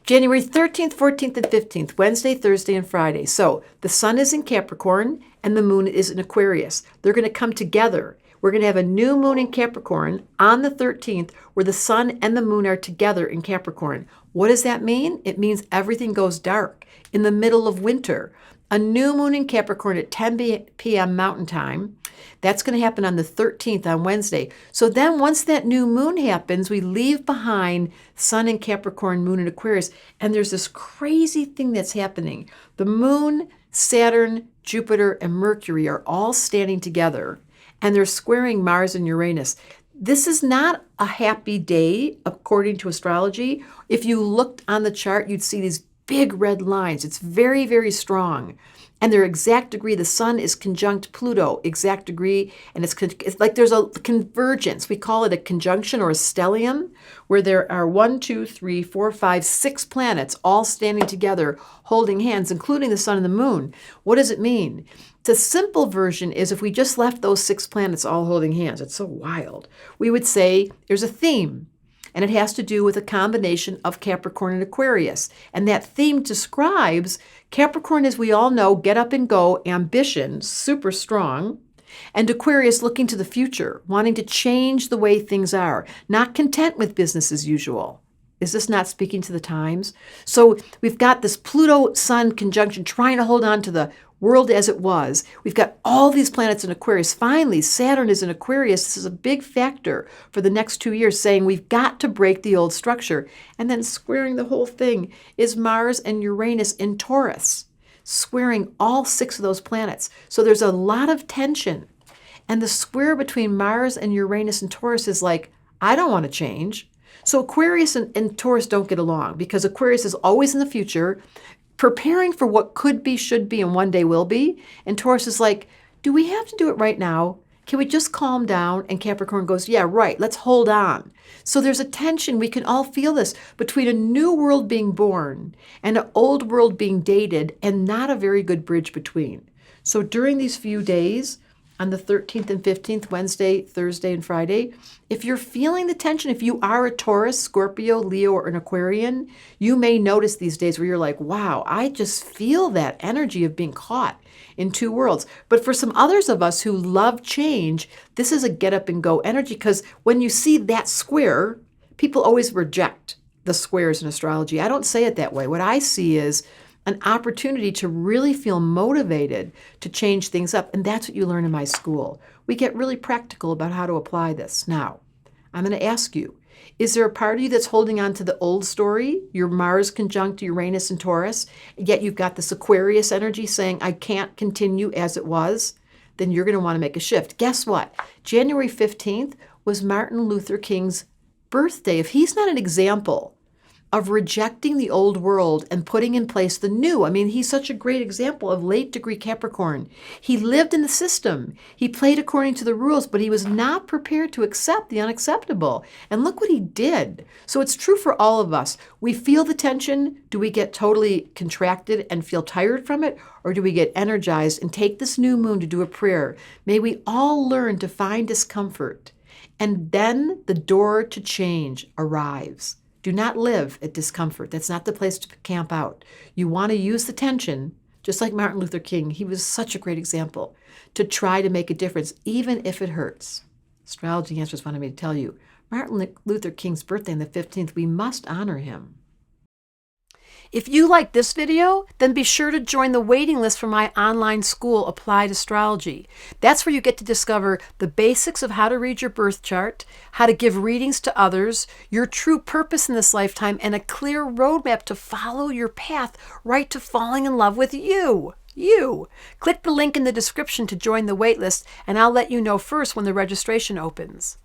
January 13th, 14th, and 15th, Wednesday, Thursday, and Friday. So the sun is in Capricorn and the moon is in Aquarius. They're going to come together. We're going to have a new moon in Capricorn on the 13th where the sun and the moon are together in Capricorn. What does that mean? It means everything goes dark in the middle of winter. A new moon in Capricorn at 10 p.m. Mountain Time. That's going to happen on the 13th on Wednesday. So then once that new moon happens, we leave behind sun in Capricorn, moon in Aquarius, and there's this crazy thing that's happening. The moon, Saturn, Jupiter, and Mercury are all standing together, and they're squaring Mars and Uranus. This is not a happy day, according to astrology. If you looked on the chart, you'd see these big red lines. It's very, very strong. And their exact degree, the sun is conjunct Pluto, exact degree, and it's like there's a convergence. We call it a conjunction or a stellium, where there are 1, 2, 3, 4, 5, 6 planets all standing together, holding hands, including the sun and the moon. What does it mean? The simple version is if we just left those 6 planets all holding hands, it's so wild, we would say there's a theme. And it has to do with a combination of Capricorn and Aquarius. And that theme describes Capricorn, as we all know, get up and go, ambition, super strong. And Aquarius looking to the future, wanting to change the way things are, not content with business as usual. Is this not speaking to the times? So we've got this Pluto-Sun conjunction trying to hold on to the world as it was. We've got all these planets in Aquarius. Finally, Saturn is in Aquarius. This is a big factor for the next 2 years, saying we've got to break the old structure. And then squaring the whole thing is Mars and Uranus in Taurus, squaring all 6 of those planets. So there's a lot of tension. And the square between Mars and Uranus and Taurus is like, I don't want to change. So Aquarius and Taurus don't get along because Aquarius is always in the future, preparing for what could be, should be, and one day will be. And Taurus is like, do we have to do it right now? Can we just calm down? And Capricorn goes, yeah, right, let's hold on. So there's a tension, we can all feel this, between a new world being born and an old world being dated, and not a very good bridge between. So during these few days, on the 13th and 15th, Wednesday, Thursday, and Friday, if you're feeling the tension, if you are a Taurus, Scorpio, Leo, or an Aquarian, you may notice these days where you're like, wow, I just feel that energy of being caught in 2 worlds. But for some others of us who love change, this is a get up and go energy, because when you see that square, people always reject the squares in astrology. I don't say it that way. What I see is an opportunity to really feel motivated to change things up. And that's what you learn in my school. We get really practical about how to apply this. Now, I'm going to ask you, is there a part of you that's holding on to the old story, your Mars conjunct Uranus and Taurus, yet you've got this Aquarius energy saying, I can't continue as it was? Then you're going to want to make a shift. Guess what? January 15th was Martin Luther King's birthday. If he's not an example of rejecting the old world and putting in place the new. I mean, he's such a great example of late degree Capricorn. He lived in the system. He played according to the rules, but he was not prepared to accept the unacceptable. And look what he did. So it's true for all of us. We feel the tension. Do we get totally contracted and feel tired from it? Or do we get energized and take this new moon to do a prayer? May we all learn to find discomfort. And then the door to change arrives. Do not live at discomfort. That's not the place to camp out. You want to use the tension, just like Martin Luther King. He was such a great example, to try to make a difference, even if it hurts. Astrology Answers wanted me to tell you, Martin Luther King's birthday on the 15th, we must honor him. If you like this video, then be sure to join the waiting list for my online school, Applied Astrology. That's where you get to discover the basics of how to read your birth chart, how to give readings to others, your true purpose in this lifetime, and a clear roadmap to follow your path right to falling in love with you. Click the link in the description to join the waitlist, and I'll let you know first when the registration opens.